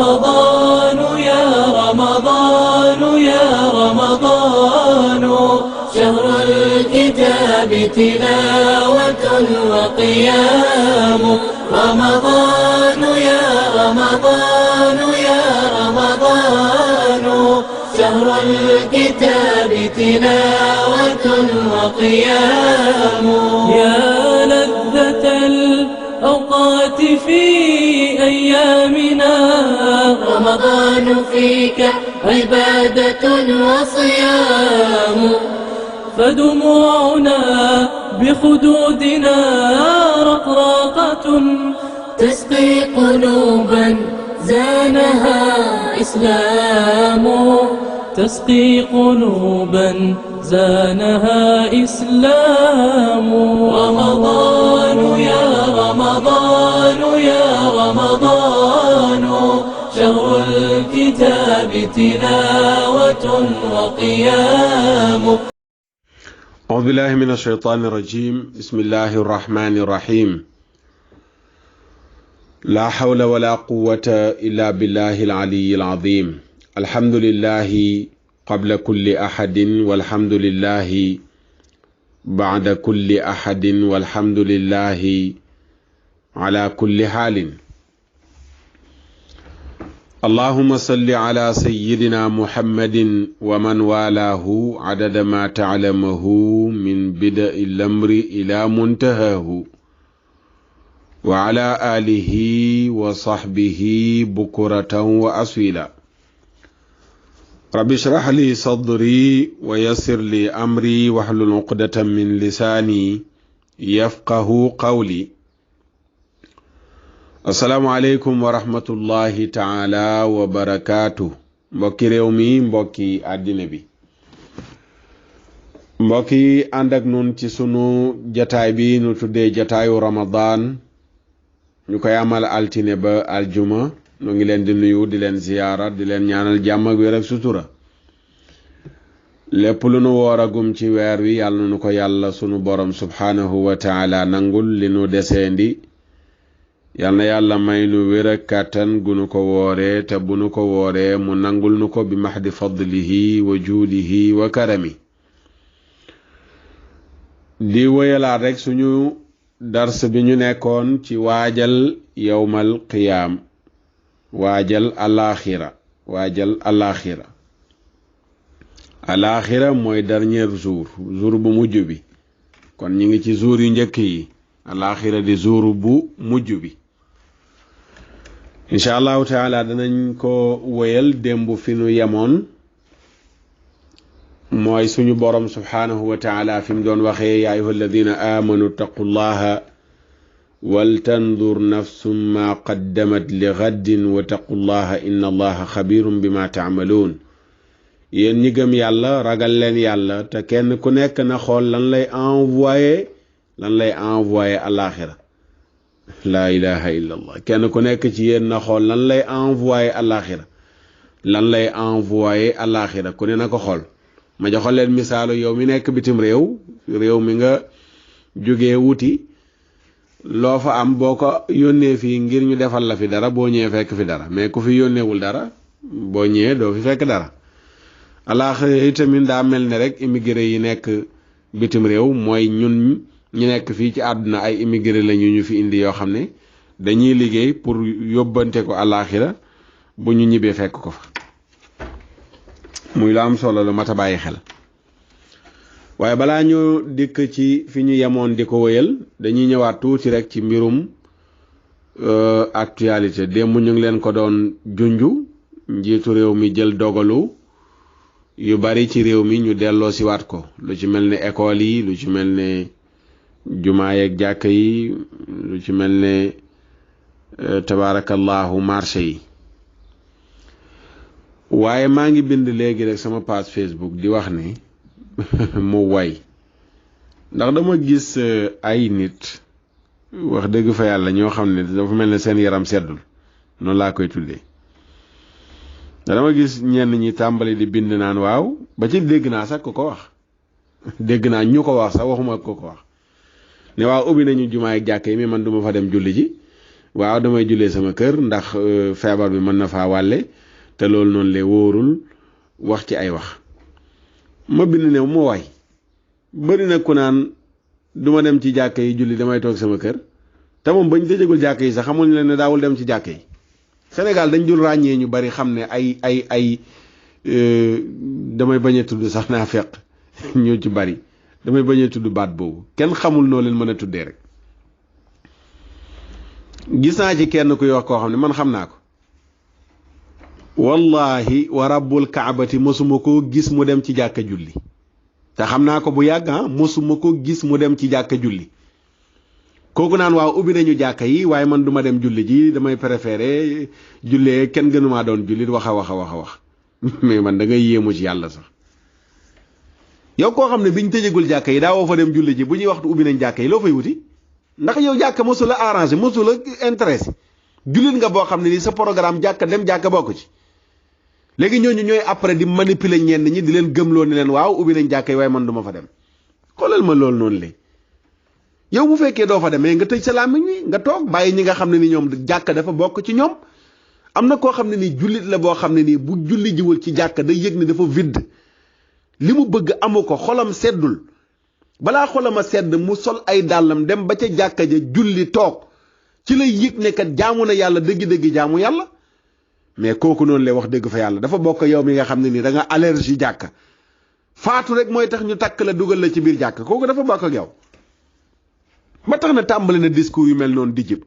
رمضان يا رمضان يا رمضان شهر الكتاب تلاوة وقيام رمضان يا رمضان يا رمضان شهر الكتاب تلاوة وقيام يا لذة الأوقات في أيامنا رمضان فيك عبادة وصيام فدموعنا بخدودنا رقراقة تسقي قلوبا زانها إسلام تسقي قلوبا زانها إسلام رمضان يا رمضان يا رمضان شهر الكتاب تلاوة وقيام. أعوذ بالله من الشيطان الرجيم. بسم الله الرحمن الرحيم. لا حول ولا قوة إلا بالله العلي العظيم. الحمد لله قبل كل أحد والحمد لله بعد كل أحد والحمد لله على كل حال. اللهم صل على سيدنا محمد ومن والاه عدد ما تعلمه من بدء الأمر إلى منتهاه وعلى آله وصحبه بكرة وأصيلا. رب اشرح لي صدري ويسر لي أمري واحلل عقدة من لساني يفقه قولي. السلام عليكم ورحمة الله تعالى وبركاته. mbokki réew mi mbokki àddina bi mbokki ànd ak nun ci sunu jataay bi nu tuddee jataayu Ramadan ñu koy amal altine ba aljuma nu ngi leen di nuyu di leen ziyaara di leen ñaanal jàmm ak wér ak sutura. lépp lu nu wooragum ci weer wi yàlla nu ko yàlla sunu borom subhanahu wa taala nangul li nu deseendi yal na yàlla may nu wér ak kàttan gu nu ko wooree te bu nu ko wooree mu nangul nu ko bi mahdi fadlihi wa juudihi wa karami. di wéyalaat rek suñu dars bi ñu nekkoon ci waajal yawmal qiyaam waajal alaxira alaxira mooy dernier jour bu mujj bi kon ñi ngi ci jour yu njëkk yi alaxira di jour bu mujj bi incha allahu taala danañ ko wéyal démb fi nu yemoon mooy suñu borom subhanahu wa taala fi mu doon waxee yaa ayuha alladina amanu taqullaha waltandur nafsum ma qaddamat li gaddin wa taqullaha inna allaha xabirum bima taamaluun. yéen ñi gëm yàlla ragal leen yàlla te kenn ku nekk na xool lan lay envoyé alaxira. laa ilaha illa allah. kenn ku nekk ci yéen na xool lan lay envoyé alaxira ku ne na ko xool. ma joxal leen misaalu yow mi nekk bitim réew mi nga jógee wuti loo fa am boo ko yónnee fii ngir ñu defal la fi dara boo ñëwee fekk fi dara mais ku fi yónneewul dara boo ñëwee doo fi fekk dara. alaxira itamit daa mel ne rek immigré yi nekk bitim réew mooy ñun ñu nekk fii ci àdduna ay immigré lañu ñu fi indi yoo xam ne dañuy liggéey pour yóbbante ko alaxira bu ñu ñibbee fekk ko fa muy lu am solo lu mat a bàyyi xel. waaye balaa ñu dikk ci fi ñu yemoon di ko wéyal dañuy ñëwaat tuuti rek ci mbirum actualité. démb ñu ngi leen ko doon junju njiitu réew mi jël dogalu yu bari ci réew mi ñu delloo si waat ko lu ci mel ne école yi lu ci mel ne jumaa yeeg jàkk yi lu ci mel ne tabaarakallahu marché yi. waaye maa ngi bind léegi rek sama page Facebook di wax ne mu way ndax dama gis ay nit wax dëgg fa yàlla ñoo xam ne dafa mel ne seen yaram seddul noonu laa koy tuddee. dama gis ñenn ñi tàmbali di bind naan waaw ba ci dégg naa sax ko wax dégg naa ñu ko wax sax waxuma ko wax ne waaw ubbi nañu jumaa ak jàkk yi mais man duma fa dem julli ji waaw damay jullee sama kër ndax feebar bi mën na faa wàlle te loolu noonu le wóorul wax ci ay wax ma bind ne moo waay bëri na ku naan duma dem ci jàkka yi julli damay toog sama kër te moom bañ tëjagul jàkka yi sax xamul leen ne daawul dem ci jàkka yi Sénégal dañ dul ràññee ñu bari xam ne ay damay bañ a tudd sax naa feq ñoo ci bari damay bañ a tudd baat boobu kenn xamul noo leen mën a tuddee rek gis naa ci kenn kuy wax koo xam ne man xam naa ko wallahi wa rabbul kaabati mosuma koo gis mu dem ci jàkka julli te xam naa ko bu yàgg mosuma ko gis mu dem ci jàkka julli kooku naan waaw ubbi nañu jàkka yi waaye man duma dem julli ji damay préféré jullee kenn gënumaa doon jullit wax a wax mais man da ngay yéemu ci yàlla sax yow koo xam ne biñ tëjagul jàkka yi daa woo fa dem julli ji bu ñuy waxtu ubbi nañ jàkka yi loo fay wuti ndax yow jàkka mosu la arrangé mosu la intéressé jullit nga boo xam ne ni sa programme jàkka dem jàkka bokk ci léegi ñooñu ñooy après di manipuler ñenn ñi di leen gëmloo ni leen waaw ubbi nañ jàkka yi waaye man duma fa dem xoolal ma loolu noonu léegi yow bu fekkee doo fa demee nga tëj sa làmmiñ wi nga toog bàyyi ñi nga xam ne ni ñoom jàkka dafa bokk ci ñoom am na koo xam ne nii jullit la boo xam ne nii bu julli jiwul ci jàkka day yëg ne dafa vide li mu bëgg amu ko xolam seddul balaa xolam a sedd mu sol ay dàllam dem ba ca jàkka ja julli toog ci lay yëg ne kat jaamu na yàlla dëgg-dëgg jaamu yàlla mais kooku noonu lay wax dëgg fa yàlla dafa bokk yow mi nga xam ne nii da nga allergie jàkka faatu rek mooy tax ñu takk la dugal la ci biir jàkka kooku dafa bokk ak yow ba tax na tàmbali na discours yu mel noonu di jib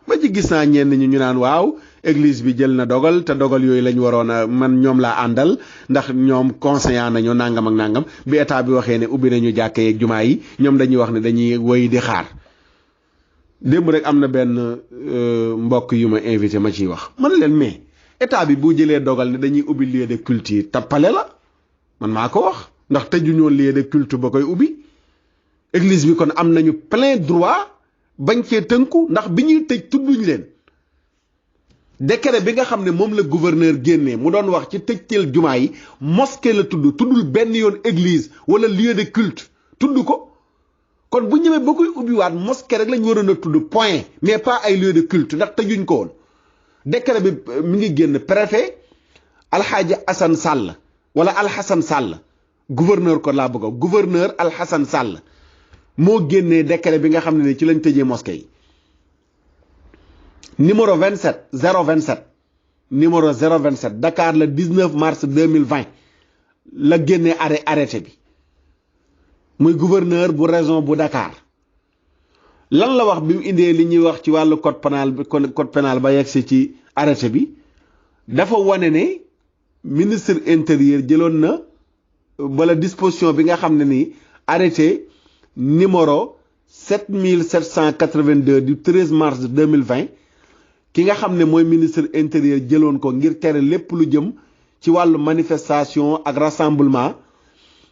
ba ci gis naa ñenn ñu naan waaw église bi jël na dogal te dogal yooyu lañ waroon a man ñoom laa àndal ndax ñoom conseillant nañu nangam ak nangam bi état bi waxee ne ubbi nañu jàkka yeeg jumaa yi ñoom dañuy wax ne dañuy woy di xaar démb rek am na benn mbokk yu ma invité ma ciy wax man leen mais état bi bu jëlee dogal ne dañuy ubbi lieu de culte yi tappale la man maa ko wax ndax tëjuñoo lieu de culte ba koy ubbi église bi kon am nañu plein droit bañ cee tënku ndax bi ñuy tëj tudduñ leen décret bi nga xam ne moom la gouverneur génnee mu doon wax ci tëjteel jumaa yi mosquée la tuddul benn yoon église wala lieu de culte tudd ko kon bu ñëwee ba koy ubbiwaat mosquée rek lañ waroon a tudd point mais pas ay lieu de culte ndax tëjuñ ko woon décret bi mi ngi génn préfet alxaaji Assane Sall wala Alxasan Sall gouverneur ko laa bëgg gouverneur Alxasan Sall moo génnee décret bi nga xam ne ni ci lañ tëjee mosquée yi numéro 27 027 numéro 027 Dakar le 19 mars 2020 la génnee arrêté bi muy gouverneur bu région bu Dakar lan la wax bi mu indee li ñuy wax ci wàllu code pénal ba yegsi ci arrêté bi dafa wane ne ministre intérieur jëloon na wala disposition bi nga xam ne ni arrêté numéro 7782 du 13 mars 2020 ki nga xam ne mooy ministre intérieur jëloon ko ngir tere lépp lu jëm ci wàllu manifestation ak rassemblement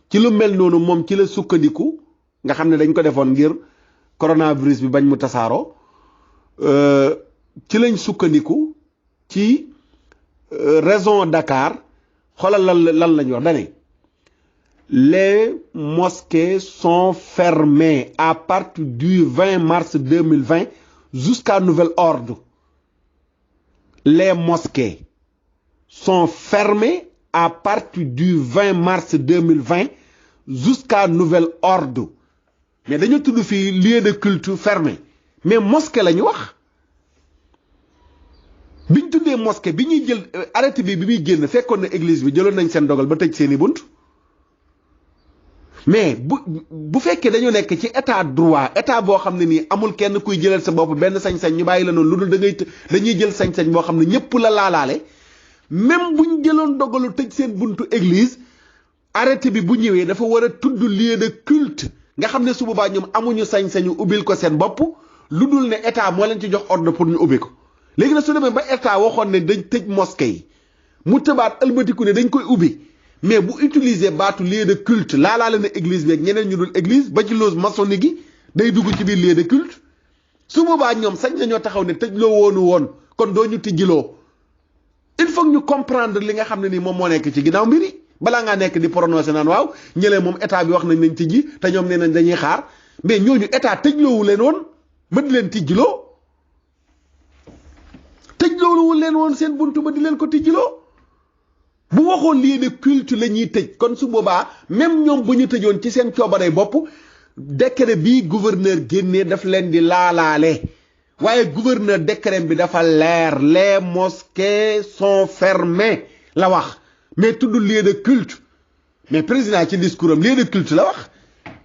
ci lu mel noonu moom ci la sukkandiku nga xam ne dañ ko defoon ngir coronavirus bi bañ mu tasaaroo ci lañ sukkandiku ci région Dakar xoolal lan lañ wax dane les mosquées sont fermées à partir du 20 mars 2020 jusqu'à nouvel ordre. Les mosquées sont fermées à partir du 20 mars 2020 jusqu'à nouvel ordre. Mais dañu tudd fii lieu de culte fermé mais mosquée la ñu wax biñ tuddee mosquée bi ñuy jël arrêté bi muy génn fekkoon na église bi jëloon nañ seen dogal ba tëj seeni bunt mais bu fekkee dañu nekk ci état droit état boo xam ne nii amul kenn kuy jëlal sa bopp benn sañ-sañ ñu bàyyi la noonu lu dul dañuy jël sañ-sañ boo xam ne ñëpp la laalaale même buñ jëloon dogalu tëj seen buntu église arrêté bi bu ñëwee dafa war a tudd lieu de culte nga xam ne su boobaa ñoom amuñu sañ-sañu ubbil ko seen bopp lu dul ne état moo leen ci jox ordre pour ñu ubbi ko léegi nag su demee ba état waxoon ne dañ tëj mosquée yi mu tëbaat ëlbatiku ne dañ koy ubbi mais bu utiliser baatu lieu de culte laalaale na église bi ak ñeneen ñu dul église ba ci loge maçonnique gi day dugg ci biir lieu de culte su boobaa ñoom sañ nañoo taxaw ne tëjloo woon kon doo ñu tijjiloo il faut que ñu comprendre li nga xam ne nii moom moo nekk ci ginnaaw mbiri balaa ngaa nekk di prononcer naan waaw ñëlee moom état bi wax nañ tijji te ñoom nee nañ dañuy xaar mais ñooñu état tëjloowu leen woon ba di leen tijjiloo tijjiloowul leen woon seen buntu ba di leen ko tijjiloo bu waxoon lieu de culte la ñuy tëj kon su boobaa même ñoom bu ñu tëjoon ci seen coobaree bopp décret bii gouverneur génnee daf leen di laalaale waaye gouverneur décret bi dafa leer les mosquées sont fermées la wax mais tuddul lieu de culte mais président ci discours am lieu de culte la wax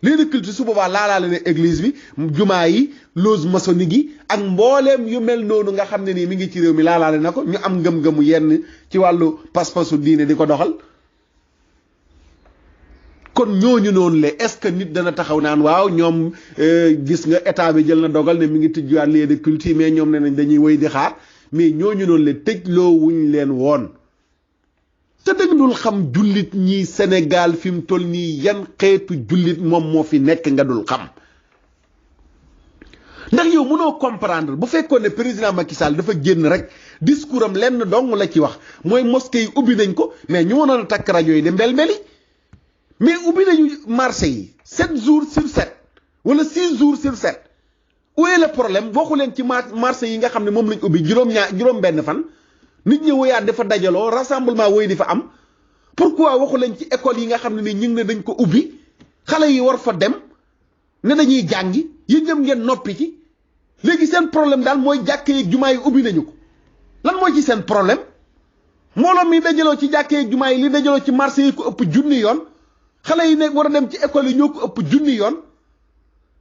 lieu de culte su boobaa laalaale ne église bi jumaa yi loge maçonnique yi ak mbooleem yu mel noonu nga xam ne nii mi ngi ci réew mi laalaale na ko ñu am ngëm-ngëmu yenn ci wàllu pas-pasu diine di ko doxal kon ñooñu noonu le est-ce que nit dana taxaw naan waaw ñoom gis nga état bi jël na dogal ne mi ngi tijjuwaat lieu de culte yi mais ñoom ne nañ dañuy wéy di xaar mais ñooñu noonu le tëj loo wuñ leen woon te dëgg dul xam jullit ñi Sénégal fi mu toll nii yan xeetu jullit moom moo fi nekk nga dul xam ndax yow mënoo comprendre bu fekkoon ne président Macky Sall dafa génn rek discours am lenn dong la ci wax mooy mosquée yi ubbi nañ ko mais ñu mënoon a takk rajo yi de mbel-mbeli mais ubbi nañu marché yi 7 jours sur 7 wala 6 jours sur 7 où est le problème waxu leen ci marché yi nga xam ne moom lañ ubbi juróom-benn fan nit ñi woyaat dafa dajaloo rassemblement woy di fa am pourquoi waxu leen ci école yi nga xam ne ni ñu ngi ne dañ ko ubbi xale yi war fa dem ne dañuy jàngi yéen ñëm ngeen noppi ci léegi seen problème daal mooy jàkke yeeg jumaa yi ubbi nañu ko lan mooy ci seen problème mbooloo mi dajaloo ci jàkke yeeg jumaa yi li dajaloo ci marché yi ko ëpp junni yoon xale yi ne war a dem ci école yi ñoo ko ëpp junni yoon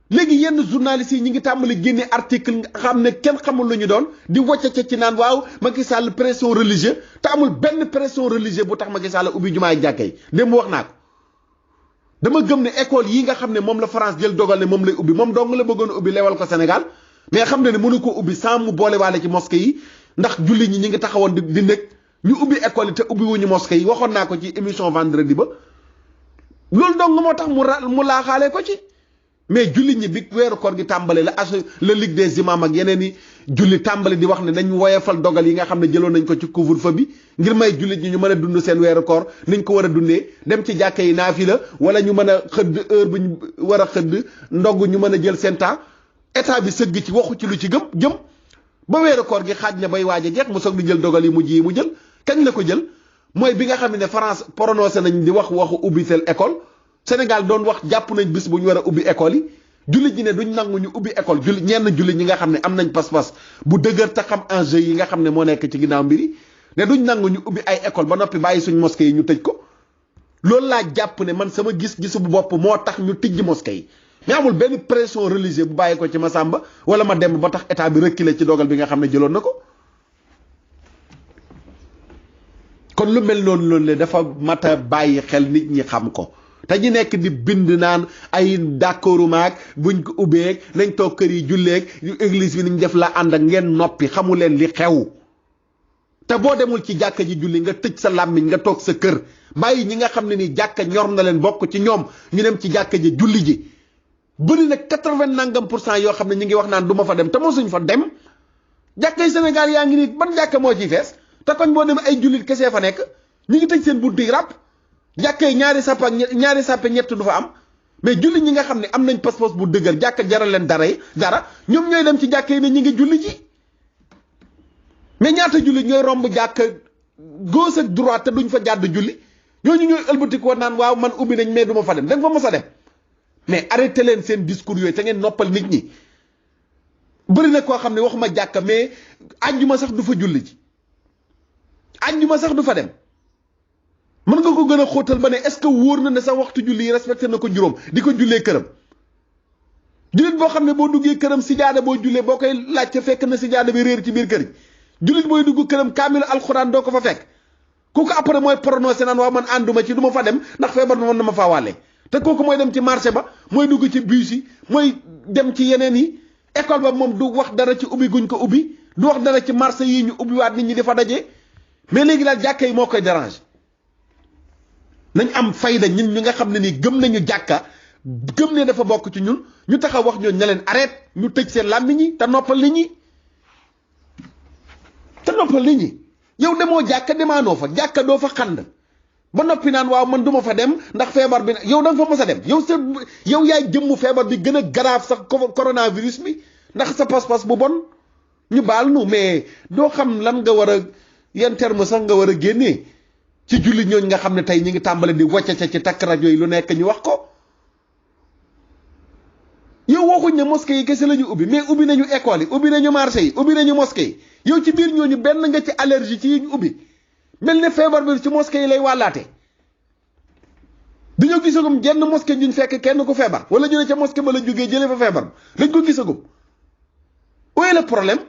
léegi yenn journalistes yi ñi ngi tàmbali génne article nga xam ne kenn xamul lu ñu doon di wocce ci naan waaw Macky Sall pression religieuse te amul benn pression religieuse bu tax Macky Sall ubbi jumaa yi jàkke yi démb wax naa ko dama gëm ne école yi nga xam ne moom la France jël dogal ne moom lay ubbi moom dong la bëggoon ubbi lewal ko Sénégal mais xam na ne mënu ko ubbi sans mu boole waale ci mosquée yi ndax julli ñi ngi taxawoon di nekk ñu ubbi école yi te ubbi wuñu mosquée yi waxoon naa ko ci émission vendredi ba loolu dong moo tax mu laaxaale ko ci mais julli ñi bi weeru koor gi tàmbale la ligue des imams ak yeneen i julli tàmbale di wax ne nañ woyefal dogal yi nga xam ne jëloon nañ ko ci couvre-feu bi ngir may jullit ñi ñu mën a dund seen weeru koor niñ ko war a dundee dem ci jàkka yi naafila wala ñu mën a xëdd heure bu ñu war a xëdd ndogg ñu mën a jël seen temps état bi sëgg ci waxu ci lu ci jëm ba weeru koor gi xaaj na bay waaj a jeex mu soog di jël dogal yi mujj yi mu jël kañ la ko jël mooy bi nga xam ne France prononcé nañ di waxu ubbi seen école Sénégal doon wax jàpp nañ bis bu ñu war a ubbi école yi jullit ñi ne duñ nangu ñu ubbi école ñenn jullit ñi nga xam ne am nañ pas-pas bu dëgër te xam enjeu yi nga xam ne moo nekk ci ginnaaw mbiri ne duñ nangu ñu ubbi ay école ba noppi bàyyi suñ mosquée yi ñu tëj ko loolu laa jàpp ne man sama gis-gisu bu bopp moo tax ñu tijji mosquée yi mais amul benn pression religieuse bu bàyyi ko ci Masamba wala ma dem ba tax état bi reculer ci dogal bi nga xam ne jëloon na ko kon lu mel noonu loolu le dafa mat a bàyyi xel nit ñi xam ko te ñu nekk di bind naan ay d'accordu maag buñ ko ubbeeg nañ toog kër yi julleeg église bi niñ def la ànd ak ngeen noppi xamu leen li xew te boo demul ci jàkka ji julli nga tëj sa làmmiñ nga toog sa kër bàyyi ñi nga xam ne ni jàkka ñor na leen bokk ci ñoom ñu dem ci jàkka ji julli ji bëri na 80% yoo xam ne ñu ngi wax naan du ma fa dem te mosuñ fa dem jàkka yi Sénégal yaa ngi nii ban jàkka moo ciy fees te koñ boo demee ay jullit kese fa nekk ñu ngi tëj seen buntu yi ràpp jàkka yi ñaari sàppe ñett du fa am mais jullit ñi nga xam ne am nañ pas-pas bu dëgër jàkka jaral leen dara ñoom ñooy dem ci jàkka yi ne ñi ngi julli ji mais ñaata jullit ñooy romb jàkka gauche ak droite te duñ fa jàdd julli ñooñu ñooy ëlbatiku woon naan waaw man ubbi nañ mais du ma fa dem da nga fa mos a dem mais arrêté leen seen discours yooyu te ngeen noppal nit ñi bëri na koo xam ne waxuma jàkka mais àjjuma sax du fa julli ji àjjuma sax du fa dem mën nga ko gën a xóotal ba ne est-ce que wóor na ne sa waxtu julli yi respecté na ko juróom di ko jullee këram jullit boo xam ne boo duggee këram sijaada boo jullee boo koy laajte fekk na sijaada bi réer ci biir kër yi jullit booy dugg këram kaamilu alxuraan doo ko fa fekk kooku après mooy prononcé naan waaw man ànduma ci du ma fa dem ndax feebar bi mën na ma faa wàlle te kooku mooy dem ci marché ba mooy dugg ci bus yi mooy dem ci yeneen yi école ba moom du wax dara ci ubbi guñ ko ubbi du wax dara ci marché yi ñu ubbiwaat nit ñi di fa daje mais léegi daal jàkka yi moo koy dérange nañ am fayda ñun ñu nga xam ne nii gëm nañu jàkka gëm ne dafa bokk ci ñun ñu taxaw wax ñooñu ne leen arrête ñu tëj seen làmmiñ ñi te noppal nit ñi yow demoo jàkka demaanoo fa jàkka doo fa xand ba noppi naan waaw man duma fa dem ndax feebar bi yow da nga fa mos a dem yow yaay jëmmu feebar bi gën a grave sax coronavirus bi ndax sa pas-pas bu bon ñu baal nu mais doo xam lan nga war a yan terme sax nga war a génnee ci jullit ñooñ nga xam ne tey ñi ngi tàmbale di wàcce ci takk rajo yi lu nekk ñu wax ko. yow waxuñ ne mosquée yi kese la ñu ubbi mais ubbi nañu école yi ubbi nañu marché yi ubbi nañu mosquée yi yow ci biir ñooñu benn nga ci allergie ci yi ñu ubbi mel ne feebar bi ci mosquée yi lay wàllaate. dañoo gisagum jenn mosquée juñ fekk kenn ku feebar wala ñu ne ca mosquée ba la jógee jëlee fa feebar dañ ko gisagum. où est le problème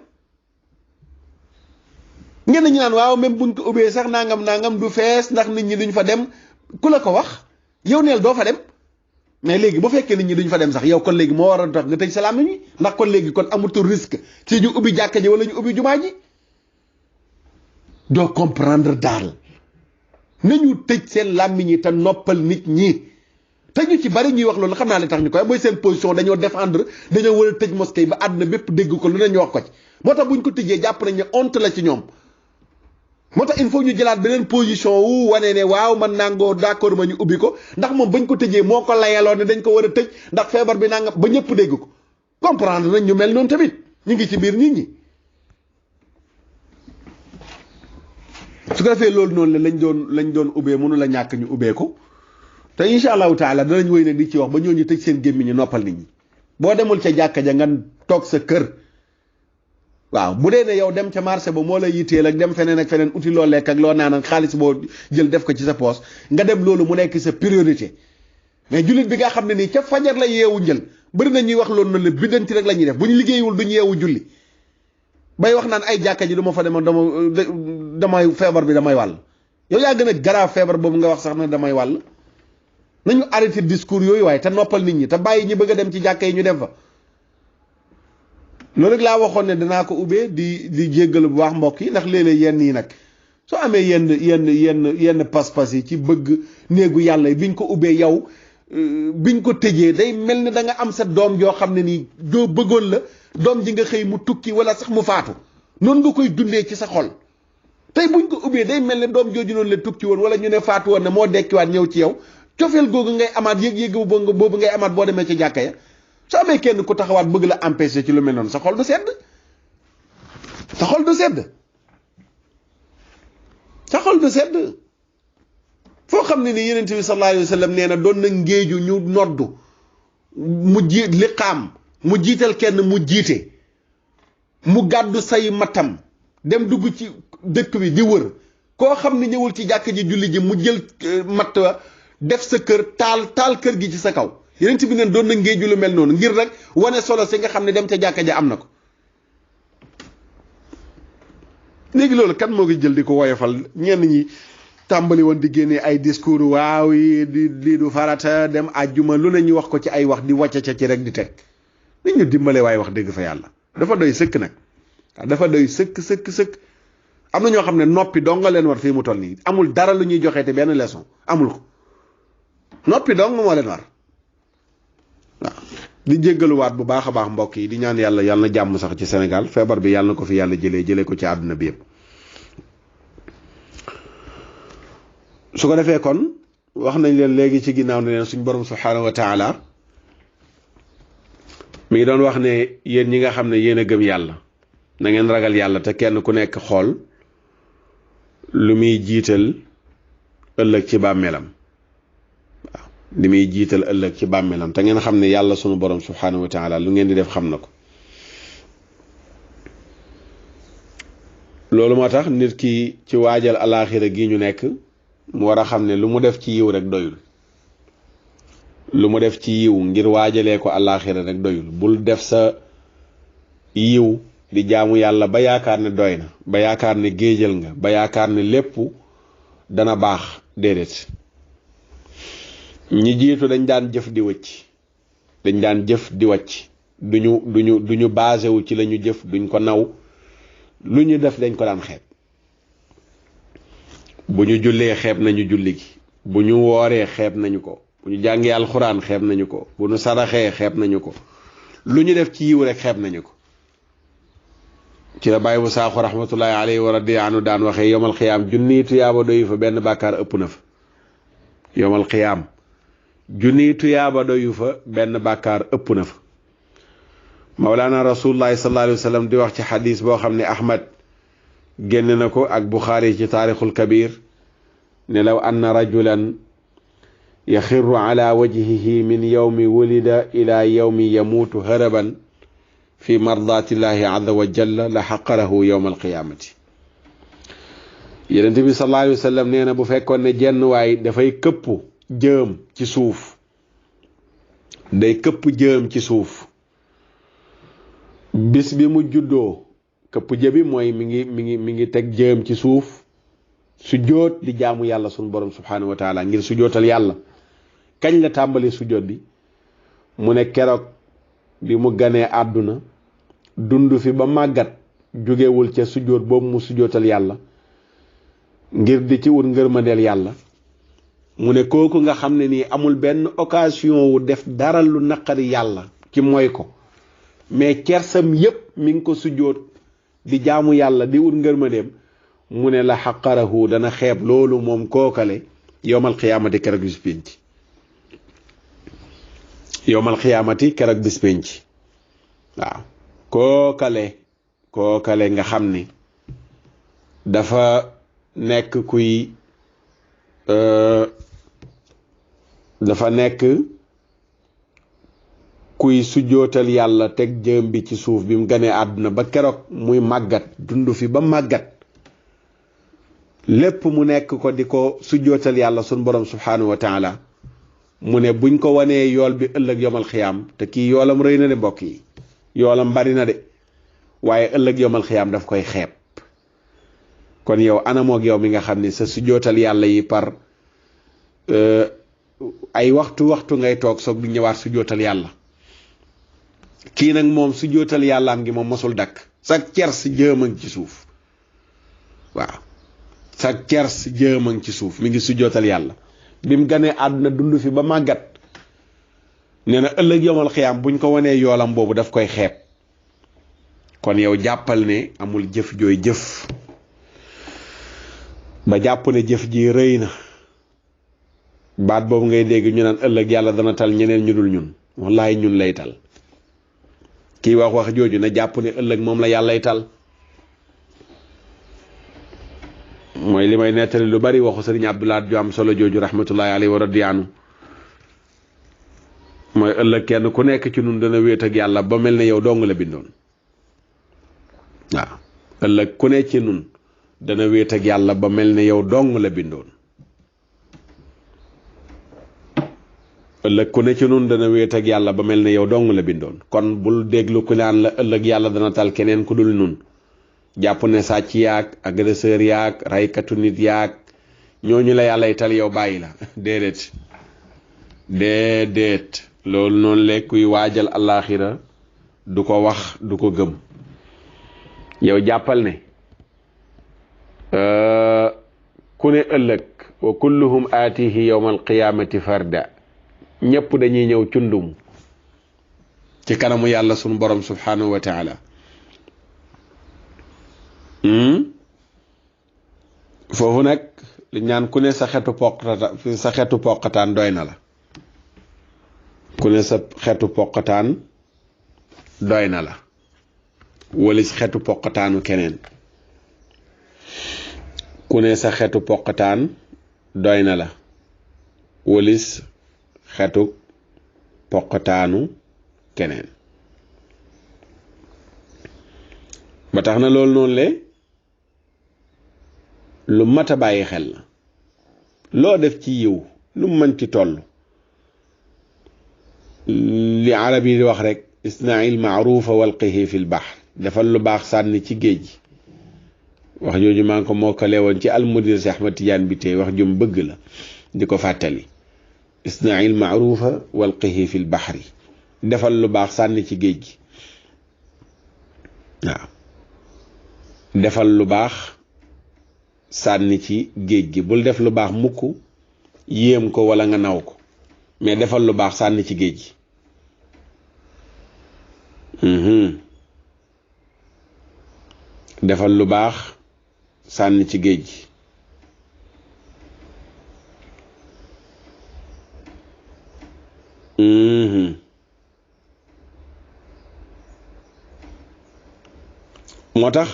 ngeen ñu naan waaw même buñ ko ubbee sax nangam du fees ndax nit ñi duñ fa dem ku la ko wax yow neel doo fa dem mais léegi bu fekkee nit ñi duñ fa dem sax yow kon léegi moo war a tax nga tëj salaam nit ñi ndax kon léegi kon amatul risque ci ñu ubbi jàkka ji wala ñu ubbi jumaa ji doo comprendre daal nañu tëj seen làmmiñ yi te noppal nit ñi te ñu ci bari ñuy wax loolu xam naa li tax ñu koy mooy seen position dañoo défendre dañoo war a tëj mosquée yi ba àdduna bépp dégg ko lu nañu wax ko ci moo tax buñ ko tëjee jàpp nañ ne honte la ci ñoom moo tax il faut ñu jëlaat beneen position wu wane ne waaw man nangoo d'accord ma ñu ubbi ko ndax moom bañ ko tëjee moo ko layaloon ne dañ ko war a tëj ndax feebar bi nangam ba ñëpp dégg ko comprendre nañ ñu mel noonu tamit ñu ngi ci biir nit ñi. su ko defee loolu noonu la lañ doon ubbee mënu la ñàkk ñu ubbee ko te incha allahu taala danañ wéy ne di ci wax ba ñooñu tëj seen gémmiñ ñu noppal nit ñi boo demul ca jàkka ja nga toog sa kër. waaw bu dee ne yow dem ca marché ba moo lay yitteel ak dem feneen ak feneen uti loo lekk ak loo naan ak xaalis boo jël def ko ci sa poos nga dem loolu mu nekk sa priorité mais jullit bi nga xam ne nii ca fajar la yeewu njël bëri na ñuy wax loolu noonu la biddanti rek la ñuy def bu ñu liggéeyiwul duñu yeewu julli bay wax naan ay jàkka ji du ma fa demoon damay feebar bi damay wàll yow yaa gën a garaaw feebar boobu nga wax sax ne damay wàll nañu arrêté discours yooyu waaye te noppal nit ñi te bàyyi ñi bëgg a dem ci jàkka yi ñu dem fa. loolu rek laa waxoon ne danaa ko ubbee di jéggalu bu baax mbokk yi ndax léeg-léeg yenn yi nag soo amee yenn pas-pas yi ci bëgg néegu yàlla yi biñ ko ubbee yow biñ ko tëjee day mel ni da nga am sa doom joo xam ne nii doo bëggoon la doom ji nga xëy mu tukki wala sax mu faatu noonu nga koy dundee ci sa xol tey buñ ko ubbee day mel ne doom jooju noonu la tukki woon wala ñu ne faatu woon ne moo dekkiwaat ñëw ci yow cofeel googu ngay amaat yëg-yëg boobu ngay amaat boo demee ci jàkka ya soo amee kenn ku taxawaat bëgg la empêcher ci lu mel noonu sa xol du sedd sa xol du sedd sa xol du sedd foo xam ne ni Yonent bi sallallahu alayhi wa sallam nee na doon na ngéeju ñu noddu mu liqaam mu jiital kenn mu jiite mu gàddu say matam dem dugg ci dëkk bi di wër koo xam ne ñëwul ci jàkk ji julli ji mu jël matt wa def sa kër taal kër gi ci sa kaw Yonent bi neen doon na ngéeju lu mel noonu ngir rek wane solo si nga xam ne dem ca jàkka ja am na ko léegi loolu kan moo ko jël di ko woyofal ñenn ñi tàmbali woon di génnee ay discours waaw yi lii du farata dem àjjuma lu ne ñu wax ko ci ay wax di wàcce ca ci rek di teg nit ñu dimbale waaye wax dëgg fa yàlla dafa doy sëkk nag waaw dafa doy sëkk am na ñoo xam ne noppi dong nga leen war fii mu toll nii amul dara lu ñuy joxee te benn leçon amul ko noppi dong moo leen war waaw di jéggaluwaat bu baax a baax mbokk yi di ñaan yàlla na jàmm sax ci Sénégal feebar bi yàlla na ko fi yàlla jëlee ko ci àdduna bi yëpp su ko defee kon wax nañ leen léegi ci ginnaaw ne leen suñ borom subhaanahu wa taala mi ngi doon wax ne yéen ñi nga xam ne yéen a gëm yàlla na ngeen ragal yàlla te kenn ku nekk xool lu muy jiital ëllëg ci bàmmeelam waaw li muy jiital ëllëg ci bàmmeelam te ngeen xam ne yàlla sunu borom subhaanahu wa taala lu ngeen di def xam na ko loolu moo tax nit ki ci waajal alaaxira gi ñu nekk mu war a xam ne lu mu def ci yiw rek doyul lu mu def ci yiw ngir waajalee ko alaaxira rek doyul bul def sa yiw di jaamu yàlla ba yaakaar ne doy na ba yaakaar ne géejal nga ba yaakaar ne lépp dana baax déedéet ñi jiitu dañ daan jëf di wàcc duñu basé wu ci lañu jëf duñ ko naw lu ñu def dañ ko daan xeeb bu ñu jullee xeeb nañu julli gi bu ñu wooree xeeb nañu ko bu ñu jàngee alxuraan xeeb nañu ko bu ñu saraxee xeeb nañu ko lu ñu def ci yiw rek xeeb nañu ko ci la bàyyi bu saaxu rahmatullahi alayhi wa radiya anu daan waxee yomal xiyaam junniy tuyaaba doyu fa benn bàkkaar ëpp na fa yomal xiyaam junniy tuyaaba doyu fa benn bàkkaar ëpp na fa mawlaana rasulullahi sallallahu alayhi wa sallam di wax ci xadis boo xam ne ahmad génn na ko ak buxaari ci taarixul kabir ne law anna rajulan yaxirru ala wajhihi min yawmi wulida ila yawmi yamuutu haraban fi mardatillahi azza wa jalla la xaqarahu yowma alqiyaamati. Yonent bi sallallahu alayhi wa sallam nee na bu fekkoon ne jenn waay dafay këpp jëm ci suuf, day këpp jëm ci suuf bis bi mu juddoo, këpp jëbi mooy mi ngi teg jëm ci suuf sujjóot di jaamu yàlla sunu borom subhanahu wa taala ngir sujjóotal yàlla. kañ la tàmbali sujjóot bi? mu ne keroog bi mu ganee àdduna dund fi ba màggat, jógewul ca sujjóot boobu mu sujjóotal yàlla ngir di ci wut ngërmandeel yàlla. mu ne kooku nga xam ne nii amul benn occasion wu def dara lu naqari yàlla ci mooy ko, mais cersam yépp mi ngi ko sujjóot di jaamu yàlla di wut ngërmandeem, mu ne la xaqarahu dana xeeb loolu moom kookale yowmal xiyaamati keroog bis pénc. yowmal xiyaamati keroog bis pénc. waaw kookale nga xam ni dafa nekk kuy sujjootal yàlla teg jëm bi ci suuf bi mu ganee àdduna ba keroog muy màggat, dund fi ba màggat, lépp mu nekk ko di ko sujjootal yàlla sun borom subhanahu wa taala. mu ne buñ ko wanee yool bi ëllëg yomal xiyaam, te kii yoolam rëy na de mbokk yi, yoolam bari na de, waaye ëllëg yomal xiyaam daf koy xeeb. kon yow anamoog yow mi nga xam ne sa sujjootal yàlla yi par ay waxtu ngay toog soog di ñëwaat sujjootal yàlla. kii nag moom sujjootal yàllaam gi moom mosul dakk, sag cers jëmang ci suuf. waaw sag cers jëmang ci suuf mi ngi sujjootal yàlla bi mu ganee àdduna dund fi ba màggat. nee na ëllëg yomal xiyaam buñ ko wanee yoolam boobu daf koy xeeb. kon yow jàppal ne amul jëf jooy jëf ba jàpp ne jëf ji rëy na, baat boobu ngay dégg ñu naan ëllëg yàlla dana tal ñeneen ñu dul ñun. wallaay ñun lay tal. kii wax jooju na jàpp ne ëllëg moom la yàllay tal. mooy li may nettali lu bari waxu sëriñ Abdoulaat ju am solo jooju rahmatullahi alayhi wa radiyaanu. mooy ëllëg kenn ku nekk ci nun dana wéet ak yàlla ba mel ne yow dong la bindoon. waaw ëllëg ku ne ci nun dana wéet ak yàlla ba mel ne yow dong la bindoon. ëllëg ku ne ci nun dana wéet ak yàlla ba mel ne yow dong la bindoon. kon bul déglu ku naan la ëllëg yàlla dana tal keneen ku dul nun. jàpp ne sàcc yaag agresseur yaag raykatu nit yaag ñooñu la yàllay tal yow bàyyi la. déedéet loolu noonu la kuy waajal àllaaxira du ko wax du ko gëm. yow jàppal ne ku ne ëllëg wa kulluhum aatihi yawmal qiyaamati farda, ñépp dañuy ñëw cundum ci kanamu yàlla sunu borom subhanahu wa taala. foofu nag li ñaan ku ne sa xetu poqataan doy na la. ku ne sa xetu poqataan doy na la walis xetu poqataanu keneen. ku ne sa xetu poqataan doy na la walis xetu poqataanu keneen. ba tax na loolu noonu le lu mat a bàyyi xel la. loo def ci yiw lu mën ci toll, li arab yi di wax rek isnail maarufa walqihi fil bahr, defal lu baax sànni ci géej gi. wax jooju maa ngi ko mokkale woon ci almudir si Ahmad Tijaan bi tey wax jum bëgg la di ko fàttali. isnail maarufa walqihi fil bahri, defal lu baax sànni ci géej gi. waaw defal lu baax sànni ci géej gi. bul def lu baax mukk yéem ko wala nga naw ko, mais defal lu baax sànni ci géej gi. defal lu baax sànni ci géej gi. moo tax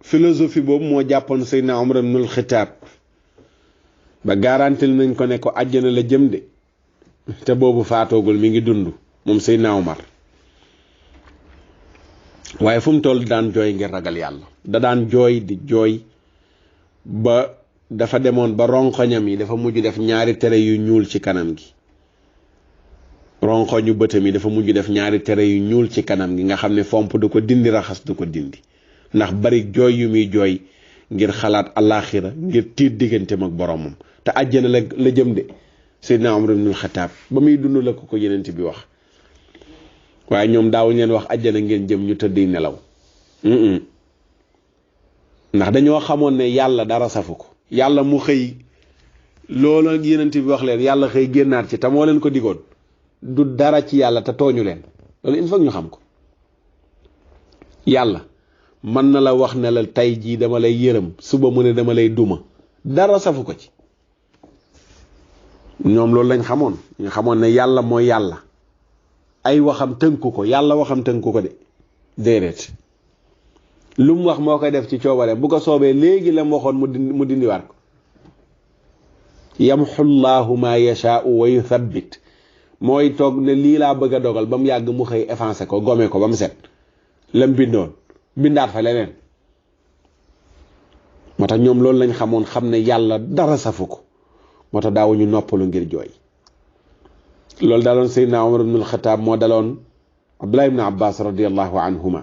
philosophie boobu moo jàppoon Seydina Umar ibnul Xitaab ba garantil nañ ko ne ko àjjana la jëm de te boobu faatoogul mi ngi dund moom Seydina Umar waaye fu mu toll daan jooy ngir ragal yàlla da daan jooy di jooy ba dafa demoon ba ronkoñam yi dafa mujj def ñaari tere yu ñuul ci kanam gi ronkoñu bëtam yi dafa mujj def ñaari tere yu ñuul ci kanam gi nga xam ne fomp du ko dindi raxas du ko dindi ndax bari jooy yu muy jooy ngir xalaat alaxira ngir tiit digganteem ak boromam te àjjana la jëm de Seydina Umar ibnul Xataab ba muy dund la ko yenent bi wax waaye ñoom daawuñ leen wax àjjana ngeen jëm ñu tëddi nelaw ndax dañoo xamoon ne yàlla dara safu ko yàlla mu xëy loolu ak yenent bi wax leen yàlla xëy génnaat ci te moo leen ko digoon du dara ci yàlla te tooñu leen loolu il faut ñu xam ko yàlla mën na la wax ne la tey jii dama lay yërëm suba mu ne dama lay duma dara safu ko ci ñoom loolu lañ xamoon ñu xamoon ne yàlla mooy yàlla ay waxam tënku ko yàlla waxam tënku ko de déedéet lu mu wax moo koy def ci coobare bu ko soobee léegi la mu waxoon mu dindiwaat ko yamxu llaahu ma yashaau wa yuthabbit mooy toog ne lii laa bëgg a dogal ba mu yàgg mu xëy effacé ko gome ko ba mu set lam bindoon bindaat fa leneen moo tax ñoom loolu lañ xamoon xam ne yàlla dara safu ko moo tax daawuñu noppalu ngir jooy loolu daloon Seydina Umar ibnul Xataab moo daloon Abdullah ibn Abbas radiallahu anhuma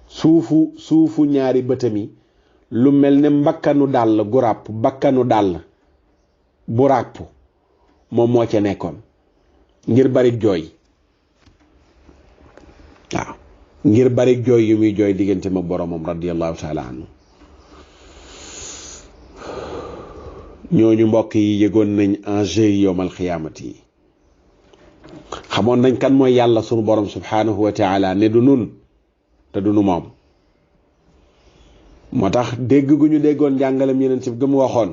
suufu ñaari bëtami lu mel ne mbakkanu dàll gu ràpp bakkanu dàll bu ràpp moom moo ca nekkoon ngir bari jooy waaw ngir bari jooy yu muy jooy diggante ma boromam radiallahu taala anhu ñooñu mbokk yi yëgoon nañ enjeu yi yowmal xiyaamati yi xamoon nañ kan mooy yàlla sunu borom subhanahu wa taala ne du nun te du nu moom moo tax dégg gu ñu déggoon njàngalem yeneen ci gëm waxoon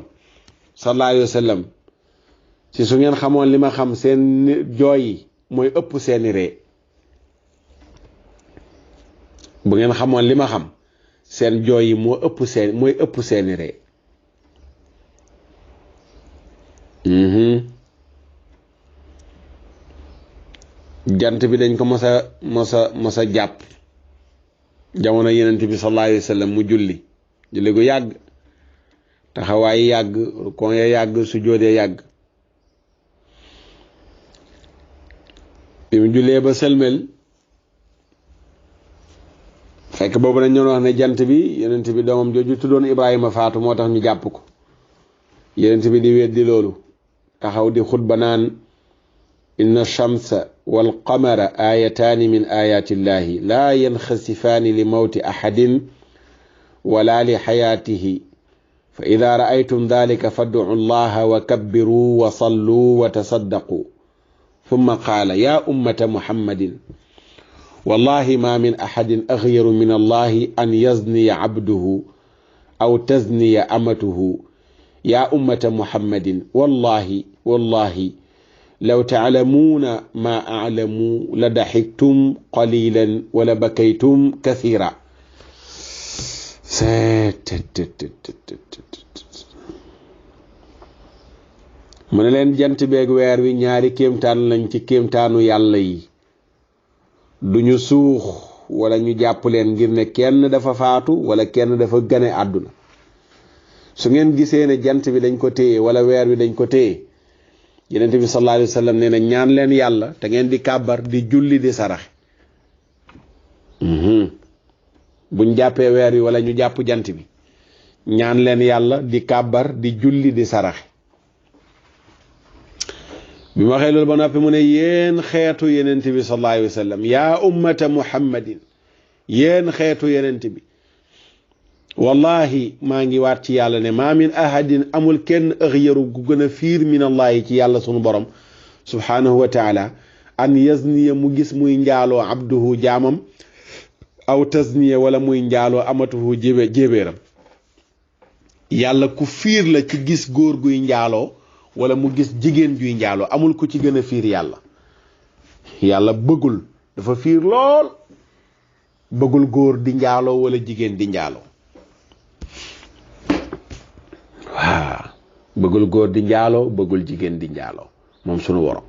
sallallahu alayhi wa sallam ci su ngeen xamoon li ma xam seen jooy yi mooy ëpp seeni ree bu ngeen xamoon li ma xam seen jooy yi mooy ëpp seeni ree jant bi dañ ko mos a jàpp jamono yenent bi sallallahu alayhi wa sallam mu julli gu yàgg taxawaay yàgg rukon ya yàgg sujjóot ya yàgg bi mu jullee ba sëlmel fekk boobu dañ doon wax ne jant bi yenent bi doomam jooju tuddoon Ibrahima faatu moo tax ñu jàpp ko yenent bi di weddi loolu taxaw di xutba naan inna shamsa wal qamara ayataani min ayati llahi laa yanxasifaani li mawti ahadin wala li xayaatihi fa ida raaytum dalika fadcu llaha wa kabbiruu wa salluu wa tasaddaquu thumma qaala yaa ummata muhammadin wallahi ma min ahadin axyaru min allahi an yazniya cabduhu aw tazniya amatuhu yaa ummata muhammadin wallahi law taalamuuna maa aclamu la daxiktum qalilan wala bakaytum kathira mu ne leen jant beeg weer wi ñaari kéemtaan lañ ci kéemtaanu yàlla yi duñu suux wala ñu jàpp leen ngir ne kenn dafa faatu wala kenn dafa gane àdduna su ngeen gisee ne jant bi dañ ko téye wala weer wi dañ ko téye yenent bi sallallahu alayhi wa sallam nee na ñaan leen yàlla te ngeen di kàbbar di julli di saraxe buñ jàppee weer wi wala ñu jàpp jant bi ñaan leen yàlla di kàbbar di julli di saraxe bi ma waxee loolu ba noppi mu ne yéen xeetu yenent bi sallallahu alayhi wa sallam yaa ummata muhammadin yéen xeetu yenent bi wallahi maa ngi waat ci yàlla ne maa min ahadin amul kenn axyaru gu gën a fiir min allahi ci yàlla sunu borom subhanahu wa taala an yazniya mu gis muy njaaloo abduhu jaamam aw tasniya wala muy njaaloo amatuhu jébéeram yàlla ku fiir la ci gis góor guy njaaloo wala mu gis jigéen juy njaaloo amul ku ci gën a fiir yàlla bëggul dafa fiir lool bëggul góor di njaaloo wala jigéen di njaaloo waaw bëggul góor di njaaloo bëggul jigéen di njaaloo moom sunu borom.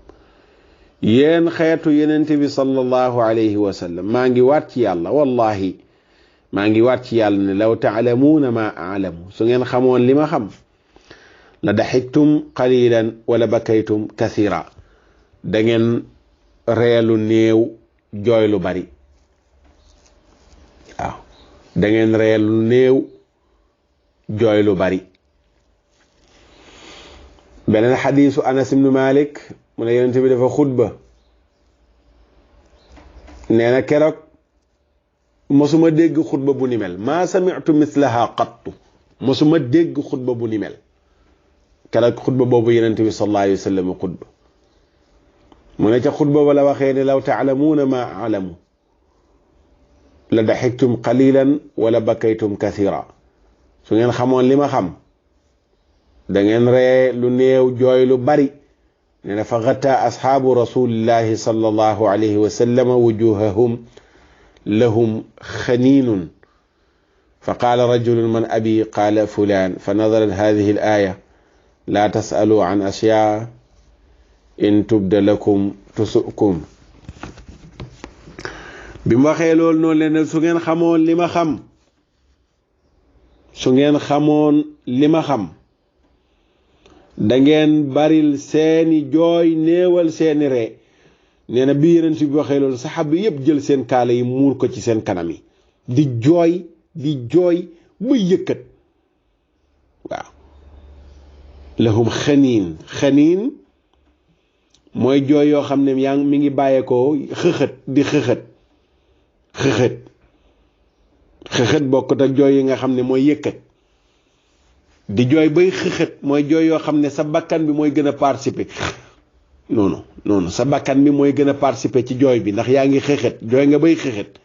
yéen xeetu yenente bi sallallahu alayhi wa sallam maa ngi waat ci yàlla wallahi maa ngi waat ci yàlla ne law taalamuuna ma aalamu su ngeen xamoon li ma xam la daxiktum qalilan wala bakaytum kathira da ngeen reelu néew jooy lu bari waaw da ngeen reelu néew jooy lu bari. beneen xadiisu Anas ibnu Malik mu ne yonent bi dafa xutba nee na keroog mosuma dégg xutba bu ni mel maa sami'tu mislaha qattu mosuma dégg xutba bu ni mel keroog xutba boobu yonent bi sallallahu alayhi wa sallam xutba mu ne ca xutba ba la waxee ne law taalamuuna ma alamu la daxiktum qalilan wala bakaytum kathira su ngeen xamoon li ma xam da ngeen ree lu néew jooy lu bari nee na fa gata asxaabu rasulillahi sallallahu alayhi wa sallam wujuhahum lahum xaniinun fa qaala rajulun man abi qaala fulaan fa nadarat hadihi al aya laa tasalu an ashyaa in tubda lakum tusukum. bi mu waxee loolu noonu leen su ngeen xamoon li ma xam su ngeen xamoon li ma xam da ngeen baril seeni jooy néewal seeni ree. nee na bi yeneen si bi waxee loolu saxaaba yépp jël seen kaala yi muur ko ci seen kanam yi di jooy ba yëkkat. waaw lahum xaniin mooy jooy yoo xam ne yaa mi ngi bàyyeekoo xëxët di xëxët bokkut ak jooy yi nga xam ne mooy yëkkat. di jooy bay xëxët mooy jooy yoo xam ne sa bakkan bi mooy gën a participer noonu sa bakkan bi mooy gën a participer ci jooy bi ndax yaa ngi xëxët jooy nga bay xëxët.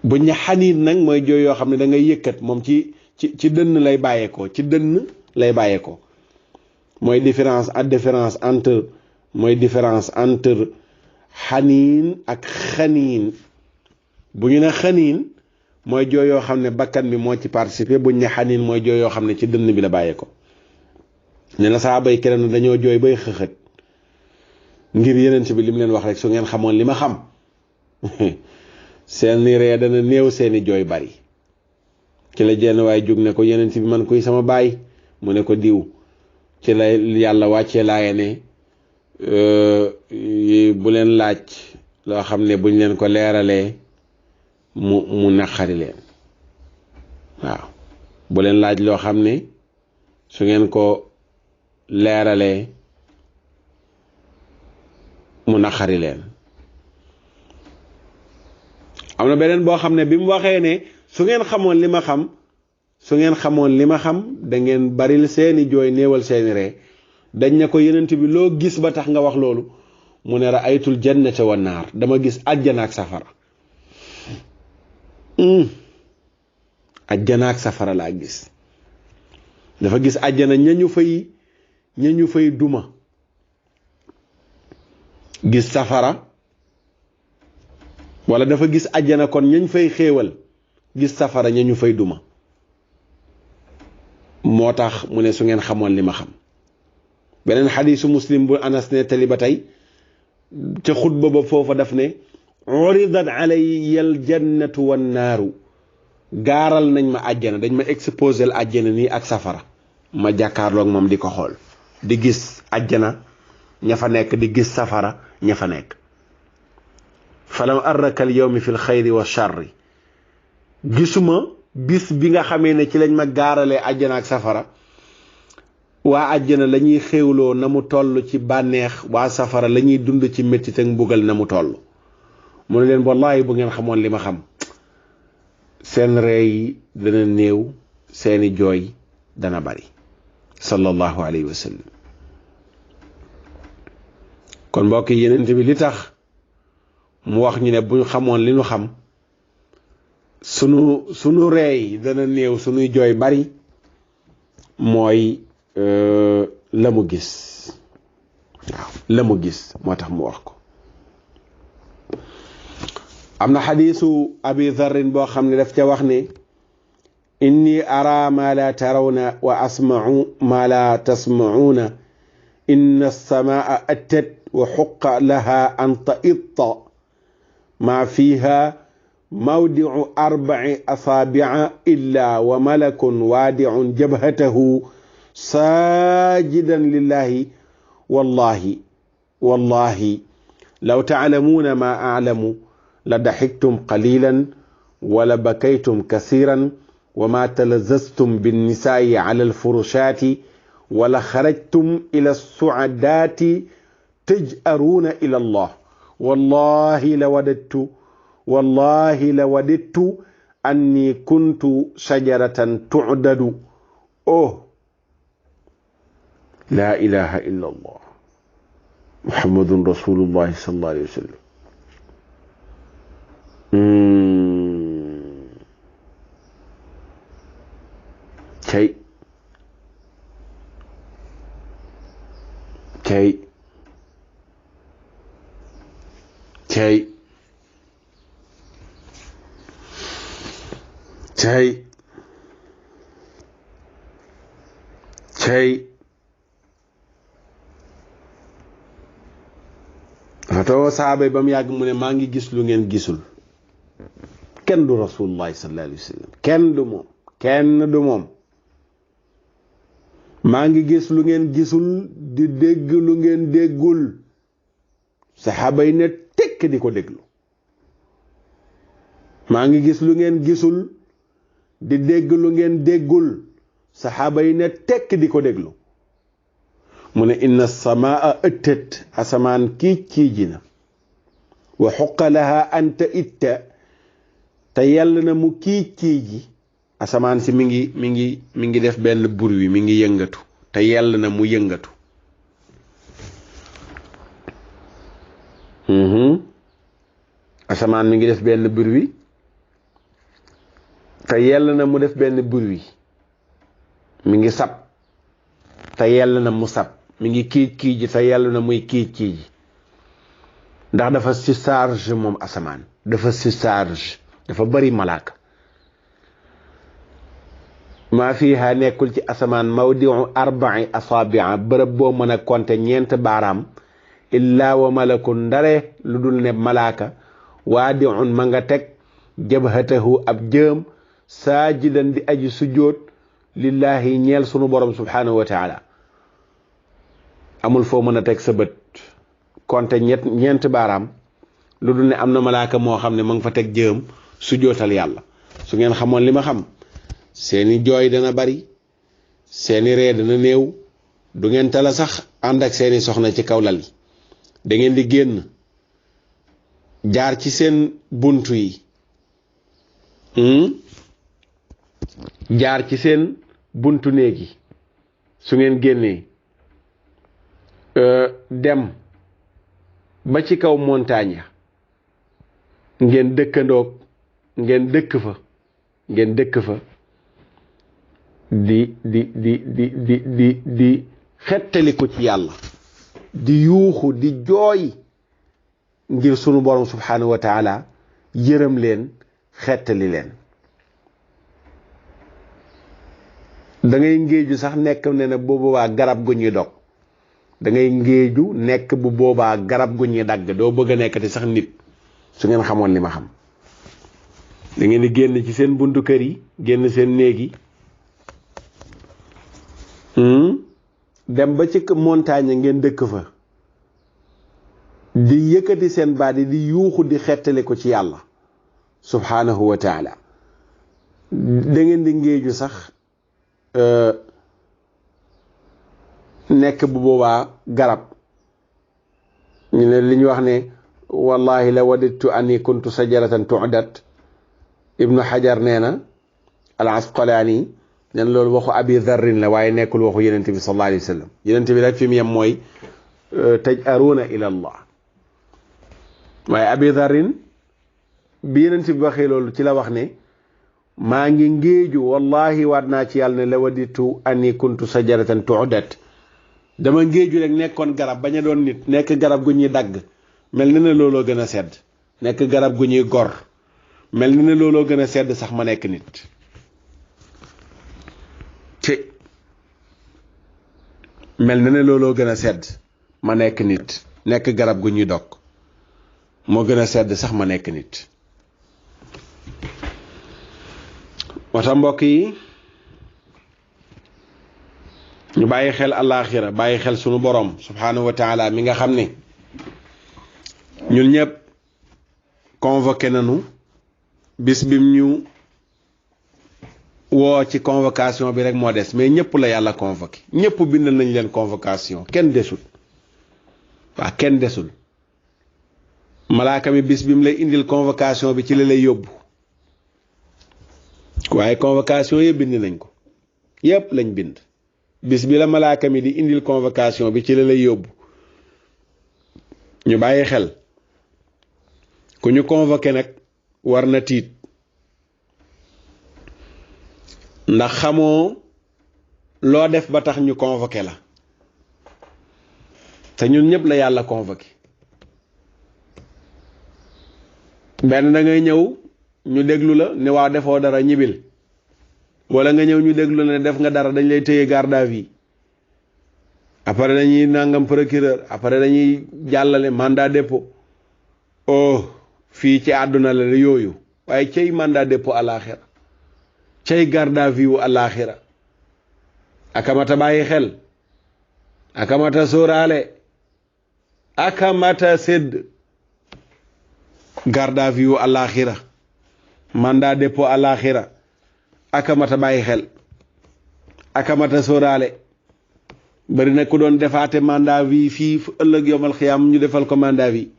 bu ñu xaniin nag mooy jooy yoo xam ne da ngay yëkkat moom ci dënn lay bàyyeekoo ci dënn lay bàyyeekoo. mooy différence entre xaniin ak xaniin. bu ñu ne xaniin mooy jooy yoo xam ne bakkan bi moo ci participé buñ ne xaniin mooy jooy yoo xam ne ci dënn bi la bàyyee ko. ne la saa bay keneen dañoo jooy bay xëxët ngir yeneen bi li mu leen wax rek su ngeen xamoon li ma xam seeni ree dana néew seeni jooy bari. ci la jenn waaye jóg ne ko yeneen bi man kuy sama baay mu ne ko diw. ci la yàlla wàccee laaye ne bu leen laaj loo xam ne buñ leen ko leeralee mu naqari leen. waaw bu leen laaj loo xam ne su ngeen ko leeralee mu naqari leen. am na beneen boo xam ne bi mu waxee ne su ngeen xamoon li ma xam da ngeen baril seeni jooy néewal seeni ree. dañ ne ko yenent bi loo gis ba tax nga wax loolu mu ne ra'aytul jannata wan naar dama gis àjjana ak safara. àjjana ak safara laa gis. dafa gis àjjana ñañu fay duma gis safara wala dafa gis àjjana kon ñañ fay xéewal gis safara ñañu fay duma. moo tax mu ne su ngeen xamoon li ma xam. beneen xadiisu muslim bu Anas ne tali ba tey ca xutba ba foofa daf ne uridat alayya al jannatu wan naaru gaaral nañ ma àjjana dañ ma exposé l àjjana nii ak safara ma jàkkaarloog moom di ko xool di gis àjjana ña fa nekk di gis safara ña fa nekk. falam arraka al yawmi fi l xayri wa charri gisuma bis bi nga xamee ne ci lañ ma gaaralee àjjana ak safara waa àjjana la ñuy xéewloo na mu toll ci bànneex waa safara la ñuy dund ci méttit ak mbugal na mu toll. mu ne leen wallaahi bu ngeen xamoon li ma xam seen ree yi dana néew seeni jooy dana bari. sallallahu alayhi wa sallam. kon mbokk yi yeneen bi li tax mu wax ñu ne bu ñu xamoon li ñu xam sunu ree yi dana néew sunuy jooy bari mooy la mu gis. waaw la mu gis moo tax mu wax ko. am na xadiisu abi dharrin boo xam ne daf ca wax ne inni ara ma la tarawna wa asma'u ma la tasma'una inna as-samaa attat wa xuqa laha an ta'itta ma fiha mawdi'u 4 asaabi'a illa wa malakun waadi'un jabhatahu saajidan lillahi wallahi law ta'lamuuna ma a'lamu la daxiktum qalilan wala bakaytum kasiran wa ma talazzaztum binnisaa'i ala alfurushaati wala xarajtum ila su'adaati taj'aruuna ila allah wallahi la wadidtu anni kuntu shajaratan tu'dadu la ilaha illa allah muhammadun rasulullahi sallallahu alayhi wa sallam cey fatoo saaba ba mu yàgg mu ne maa ngi gis lu ngeen gisul kenn du rasulullahi sallallahu alayhi wa sallam kenn du moom maa ngi gis lu ngeen gisul di dégg lu ngeen déggul saxaaba yi ne tekk di ko déglu maa ngi gis lu ngeen gisul di dégg lu ngeen déggul saxaaba yi ne tekk di ko déglu mu ne inna samaa ëttët asamaan kiij na wa xuqa laha anta itta te yàlla na mu kiij asamaan si mi ngi def benn bruit mi ngi yëngatu te yàlla na mu yëngatu asamaan mi ngi def benn bruit te yàlla na mu def benn bruit mi ngi sab te yàlla na mu sab mi ngi kiij te yàlla na muy kiij ndax dafa surcharge moom asamaan dafa surcharge dafa bari malaaka maa fiiha nekkul ci asamaan mawdi'u 4 asaabi'a bërëb boo mën a compter 4 baaraam illaa wa malakun ndare lu dul ne malaaka waadi'un ma nga teg jabhatahu ab jëm saajidan di aji sujjóot lillahi ñeel sunu borom subhanahu wa taala amul foo mën a teg sa bët compter 4 baaraam lu dul ne am na malaaka moo xam ne ma nga fa teg jëm sujjóotal yàlla su ngeen xamoon li ma xam seeni jooy dana bari seeni ree dana néew du ngeen tala sax ànd ak seeni soxna ci kaw lal yi da ngeen di génn jaar ci seen buntu yi jaar ci seen buntu néeg yi su ngeen génnee dem ba ci kaw montagne ya ngeen dëkk fa di xettali ko ci yàlla di yuuxu di jooy ngir sunu borom subhanahu wa taala yërëm leen xettali leen da ngay ngéeju sax nekk ne na bu boobaa garab gu ñuy dog da ngay ngéeju nekk bu boobaa garab gu ñuy dagg doo bëgg a nekkati sax nit su ngeen xamoon li ma xam da ngeen di génn ci seen buntu kër yi génn seen néeg yi dem ba ci montagne ngeen dëkk fa di yëkkati seen baat yi di yuuxu di xettali ko ci yàlla subhanahu wa taala da ngeen di ngéeju sax nekk bu boobaa garab ñu ne li ñu wax ne wallahi la wadidtu anni kuntu sajaratan tu'dat ibnu xajar nee na al asqalaani nen loolu waxu abi dharrin la waaye nekkul waxu yenente bi sallallahu alayhi wa sallam yenente bi rek fi mu yem mooy taj'aruuna ila allah waaye abi dharrin bi yenente bi waxee loolu ci la wax ne maa ngi ngéeju wallahi waat naa ci yàlla ne la waditu anni kuntu sajaratan tu'dat dama ngéeju rek nekkoon garab bañ a doon nit nekk garab gu ñuy dagg mel na ne looloo gën a sedd nekk garab gu ñuy gor mel na ne looloo gën a sedd sax ma nekk nit ci mel na ne looloo gën a sedd ma nekk nit nekk garab gu ñuy dog moo gën a sedd sax ma nekk nit wata mbokk yi ñu bàyyi xel àllaaxira bàyyi xel sunu borom subhanahu wa taala mi nga xam ne ñun ñëpp convoqué nañu bis bim ñu woo ci convocation bi rek moo des mais ñëpp la yàlla convoqué ñëpp bindal nañ leen convocation kenn desul waa kenn desul malaaka mi bis bim lay indil convocation bi ci la lay yóbbu waaye convocation yëpp bind nañ ko yëpp lañ bind bis bi la malaaka mi di indil convocation bi ci la lay yóbbu ñu bàyyi xel ku ñu convoqué nag war na tiit ndax xamoo loo def ba tax ñu convoqué la te ñun ñëpp la yàlla convoqué benn da ngay ñëw ñu déglu la ne waa defoo dara ñibil wala nga ñëw ñu déglu ne def nga dara dañ lay téye garde à vue après dañuy nangam procureur après dañuy jàllale mandat dépôt oh fii ci àdduna la yooyu waaye cay mandat dépôt àllaaxira cay garde à vue àllaaxira akamata bàyyi xel akamata sóoraale akamata sédd garde à vue àllaaxira mandat dépôt àllaaxira akamata bàyyi xel akamata sóoraale bari na ku doon defaate mandat vie fii fu ëllëg yomal xiyaam ñu defal ko mandat vie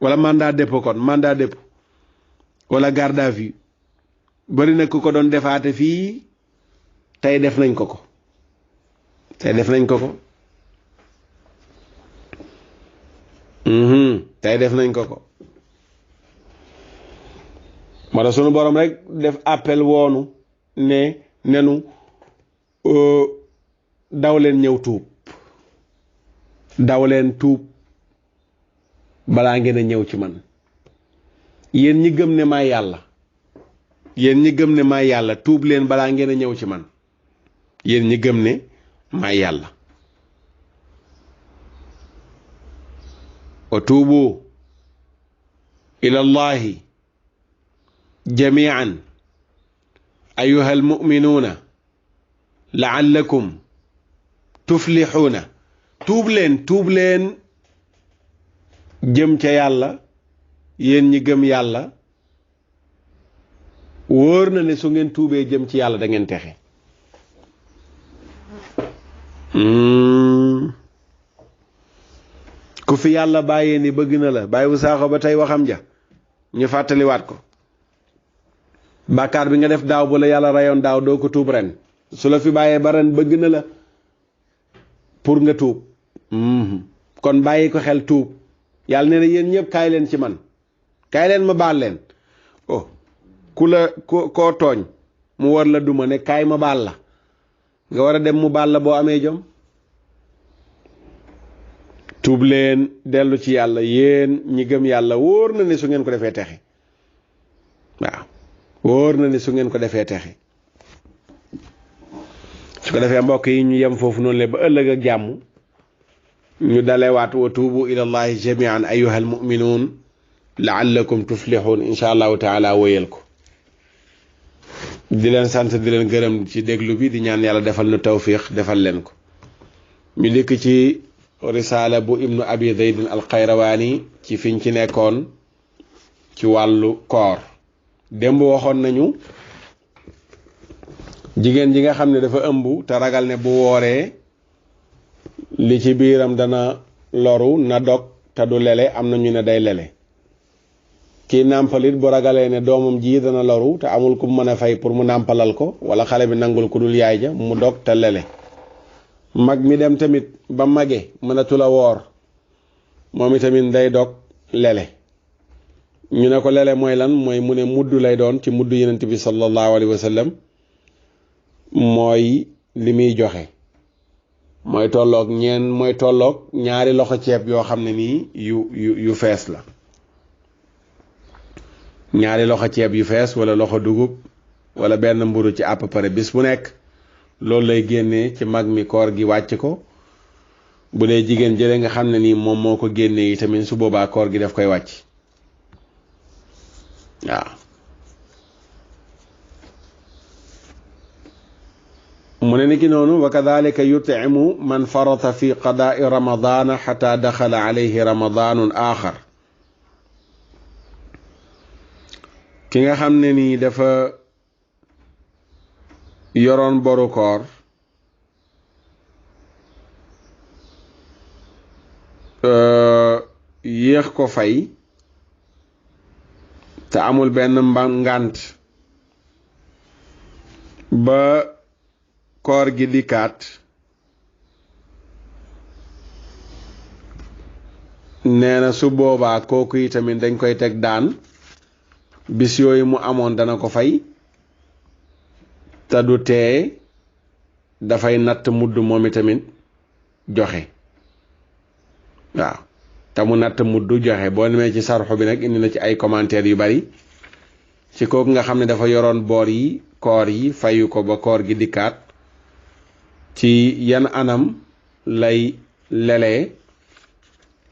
wala mandat dépôt kon mandat dépôt wala garde à vue bari na ku ko doon defaate fii tey def nañ ko ko tey def nañ ko ko tey def nañ ko ko moo tax sunu borom rek def appel woonu ne nenu daw leen ñëw tuub daw leen tuub balaa ngeen a ñëw ci man yéen ñi gëm ne maay yàlla yéen ñi gëm ne maay yàlla tuub leen balaa ngeen a ñëw ci man yéen ñi gëm ne maay yàlla wa tuubu ila allahi jamian ayuha almuminuuna laallakum tuflixuuna tuub leen jëm ca yàlla yéen ñi gëm yàlla wóor na ne su ngeen tuubee jëm ci yàlla da ngeen texe ku fi yàlla bàyyee ni bëgg na la bàyyi bu saaxo ba tey waxam ja ñu fàttaliwaat ko bàkkaar bi nga def daaw bu la yàlla rayoon daaw doo ko tuub ren su la fi bàyyee ba ren bëgg na la pour nga tuub kon bàyyi ko xel tuub yàlla nee na yéen ñëpp kaay leen ci man kaay leen ma baal leen oh ku la koo tooñ mu war la duma ne kaay ma baal la nga war a dem mu baal la boo amee jom tuub leen dellu ci yàlla yéen ñi gëm yàlla wóor na ne su ngeen ko defee texe waaw wóor na ne su ngeen ko defee texe su ko defee mbokk yi ñu yem foofu noonu le ba ëllëg ak jàmm ñu dalewaat wa tuubu ila allahi jamian ayuha almuminuun laallakum tuflixuun insha allahu taala wéyal ko di leen sant di leen gërëm ci déglu bi di ñaan yàlla defal nu tawfiq defal leen ko ñu dikk ci risaala bu ibnu abi zaydin alxayrawaani ci fiñ ci nekkoon ci wàllu koor démb waxoon nañu jigéen ji nga xam ne dafa ëmb te ragal ne bu wooree li ci biiram dana loru na dog te du lele am na ñu ne day lele kii nàmpalit bu ragalee ne doomam ji dana loru te amul ku mën a fay pour mu nàmpalal ko wala xale bi nangul ku dul yaay ja mu dog te lele mag mi dem tamit ba mage mënatul a woor moom itamit day dog lele ñu ne ko lele mooy lan mooy mu ne mudd lay doon ci mudd yenent bi sallallahu alayhi wa sallam mooy li muy joxe mooy tolloog ñaari loxo ceeb yoo xam ne nii yu fees la, ñaari loxo ceeb yu fees wala loxo dugub wala benn mburu ci à peu près bis bu nekk loolu lay génnee ci mag mi koor gi wàcc ko. bu dee jigéen jële nga xam ne nii moom moo ko génnee yi tamit su boobaa koor gi daf koy wàcc waaw. mu ne ni ki noonu wa kadhalika yut'imu man farata fi qada'i ramadana xata daxala alayhi ramadanun axar. ki nga xam ne nii dafa yoroon boru koor yéex ko fay te amul benn ngànt ba koor gi dikkaat nee na su boobaa kooku yi tamit dañ koy teg daan bis yooyu mu amoon dana ko fay te du tee dafay natt mudd moom itamit joxe waaw te mu natt mudd joxe. boo demee ci sarxu bi nag indi na ci ay commentaires yu bari ci kooku nga xam ne dafa yoroon boor yi koor yi fayu ko ba koor gi dikkaat ci yan anam lay lelee.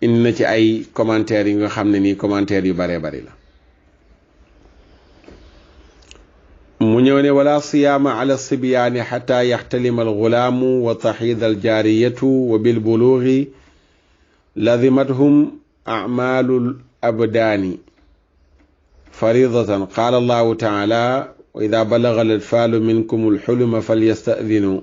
indi na ci ay commentaires yi nga xam ne nii commentaires yu baree bari la. mu ñëw ne wala siyaama ala sibyaani xata yaxtalima alxulaamu wa taxiida aljaariyatu wa bilbuluugi lazimathum acmaalu abdaani faridatan qaala allahu taala wa ida balaga alatfaalu minkum alxuluma falyastadinu.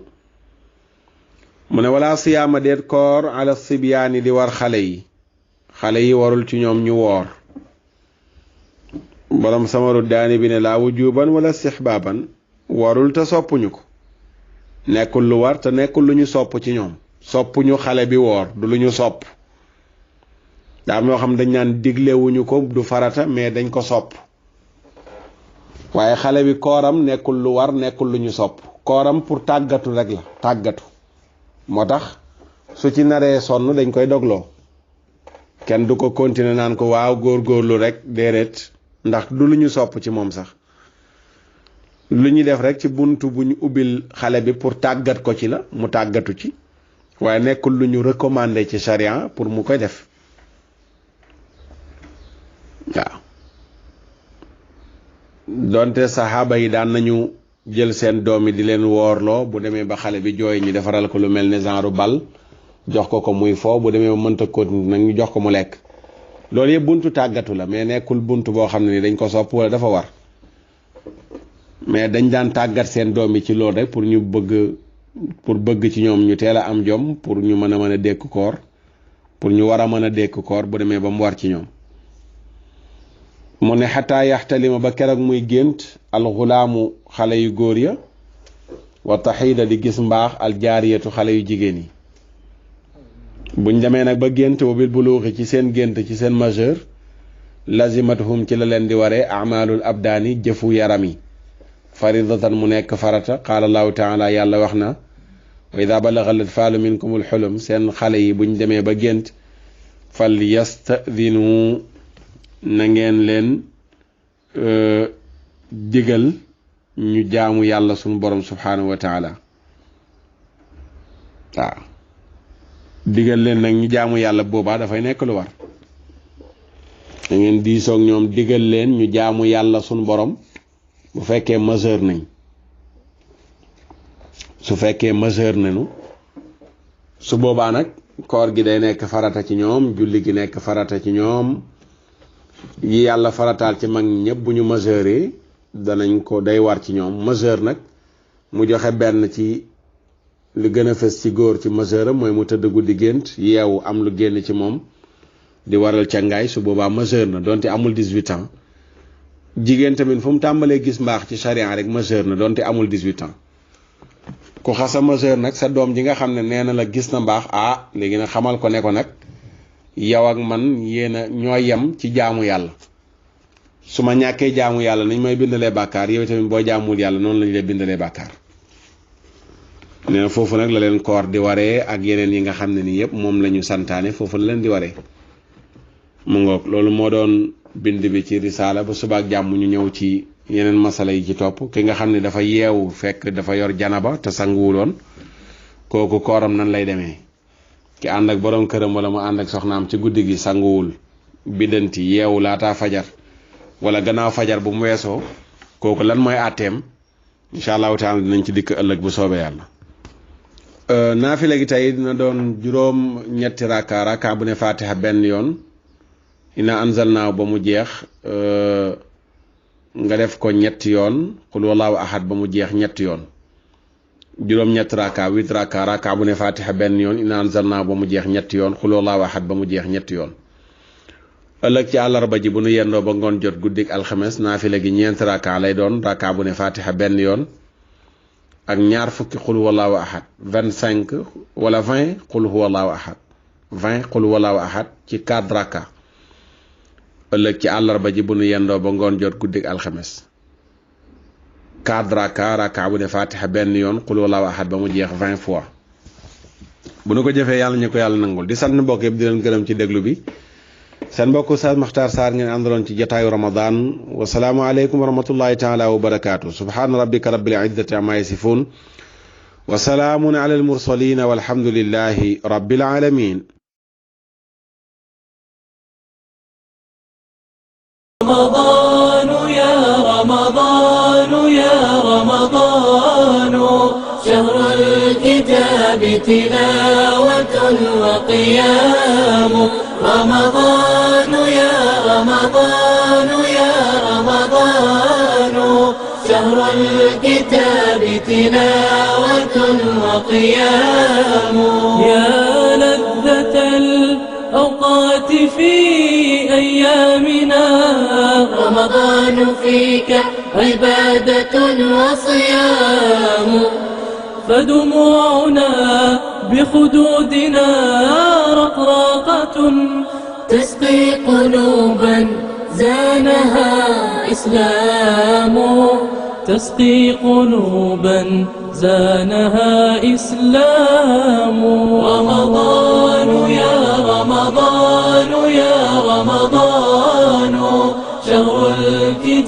mu ne wala siyaama deet koor ala sibyaani di war xale yi warul ci ñoom ñu woor. borom samaru daani bi ne laa wujuban wala istihbaaban warul te soppuñu ko, nekkul lu war te nekkul lu ñu sopp ci ñoom. soppuñu xale bi woor, du lu ñu sopp. daa am yoo xam dañ naan diglewuñu ko, du farata mais dañ ko sopp. waaye xale bi kooram nekkul lu war, nekkul lu ñu sopp. kooram pour tàggatu rek la, tàggatu moo tax su ci naree sonn dañ koy dogloo. kenn du ko continuer naan ko waaw góorgóorlu rek, déedéet, ndax du lu ñu sopp ci moom sax. lu ñu def rek ci buntu bu ñu ubbil xale bi pour tàggat ko ci la, mu tàggatu ci, waaye nekkul lu ñu recommandé ci charia pour mu koy def. waaw donte saxaaba yi daan nañu jël seen doom yi di leen woorloo, bu demee ba xale bi jooy ñu defaral ko lu mel ne genre bal jox ko muy foo, bu demee ba mënta continuer nag ñu jox ko mu lekk. loolu yëpp buntu tàggatu la, mais nekkul buntu boo xam ne ni dañ ko sopp wala dafa war. mais dañ daan tàggat seen doom yi ci loolu rek pour ñu bëgg ci ñoom ñu teel a am jom, pour ñu mën a dékk koor, pour ñu war a mën a dékk koor bu demee ba mu war ci ñoom. mu ne xataa yaxtalima ba keroog muy gént alxulaamu xale yu góor ya, wa taxiida di gis mbaax aljaariyatu xale yu jigéen yi. buñ demee nag ba gént wa bil buluuxi ci seen gént ci seen majeur, lazimatuhum ci la leen di waree amalul abdaani jëfu yaram yi, faridatan mu nekk farata. qaala allahu taala yàlla wax na wa ida balaga latfaalu minkum alxulum, seen xale yi buñ demee ba gént fal yastadinu, na ngeen leen digal ñu jaamu yàlla sunu borom subhanahu wa taala. waaw digal leen nag ñu jaamu yàlla boobaa dafay nekk lu war. da ngeen diisoog ñoom digal leen ñu jaamu yàlla sunu borom bu fekkee majeur nañ. su fekkee majeur nañu su boobaa nag koor gi day nekk farata ci ñoom, julli gi nekk farata ci ñoom. yi yàlla farataal ci mag ñëpp bu ñu majeuree danañ ko day war ci ñoom. majeur nag mu joxe benn ci lu gën a fës ci góor ci majeuram mooy mu tëdd guddi gént yeewu am lu génn ci moom di waral cangaay, su boobaa majeur na donte amul 18 ans. jigéen tamit fu mu tàmbalee gis mbaax ci charia rek majeur na donte amul 18 ans. ku xasa majeur nag sa doom ji nga xam ne nee na la gis na mbaax, léegi nag xamal ko ne ko nag yow ak man yéen a ñoo yem ci jaamu yàlla. su ma ñàkkee jaamu yàlla nañ may bindalee bàkkaar, yow tamit boo jaamul yàlla noonu lañ lay bindalee bàkkaar. nee na foofu nag la leen koor di waree ak yeneen yi nga xam ne nii yëpp moom la ñu santaane foofu la leen di waree mu ngoog loolu moo doon bind bi ci risaala ba subaak jàmm ñu ñëw ci yeneen masala yi ci topp ki nga xam ne dafa yeewu fekk dafa yor janaba te sanguwuloon kooku kooram nan lay demee ki ànd ak borom këram wala mu ànd ak soxnaam ci guddi gi sanguwul biddanti yeewu laataa fajar wala gannaaw fajar bu mu weesoo kooku lan mooy àtteem incha allahu taala dinañ ci dikk ëllëg bu soobee yàlla. naafila gi tey dina doon juróom ñetti raka bu ne fatiha benn yoon ina anzalnaahu ba mu jeex nga def ko ñetti yoon qul wallahu ahad ba mu jeex ñetti yoon juróom ñetti raka 8 raka bu ne fatiha benn yoon ina anzalnaahu ba mu jeex ñetti yoon qul wallahu ahad ba mu jeex ñetti yoon. ëllëg ci àllarba ji bu nu yendoo ba ngoon jot guddik alxames naafila gi ñeenti raka lay doon raka bu ne fatiha benn yoon ak ñaar fukki qul huwallahu ahad 25 wala 20 qul huwallahu ahad 20 qul huwallahu ahad ci 4 raka ëllëg ci àllarba ji bu nu yendoo ba ngoon jot guddik alxames 4 raka bu ne fatiha benn yoon qul huwallahu ahad ba mu jeex 20 fois bu nu ko jëfee yàlla ñu ko yàlla nangul di sant mbokk yëpp di leen gërëm ci déglu bi seen mbokk Oustaz Makhtar Sarr ngeen àndaloon ci jotaayu Ramadan wa salaamu aleykum wa rahmatullahi taala wa barakaatu subhaana rabbika rabbil izzati amma yasifun wa salaamun ala al mursalin walhamdulillahi rabbil alamin. رمضان يا رمضان يا رمضان شهر الكتاب تلاوة وقيام رمضان يا رمضان يا رمضان شهر الكتاب تلاوة وقيام يا لذة الأوقات في أيامنا رمضان فيك عبادة وصيام فدموعنا بخدودنا رقراقة تسقي قلوبا زانها إسلام تسقي قلوبا زانها إسلام رمضان يا رمضان يا رمضان شهر الكتاب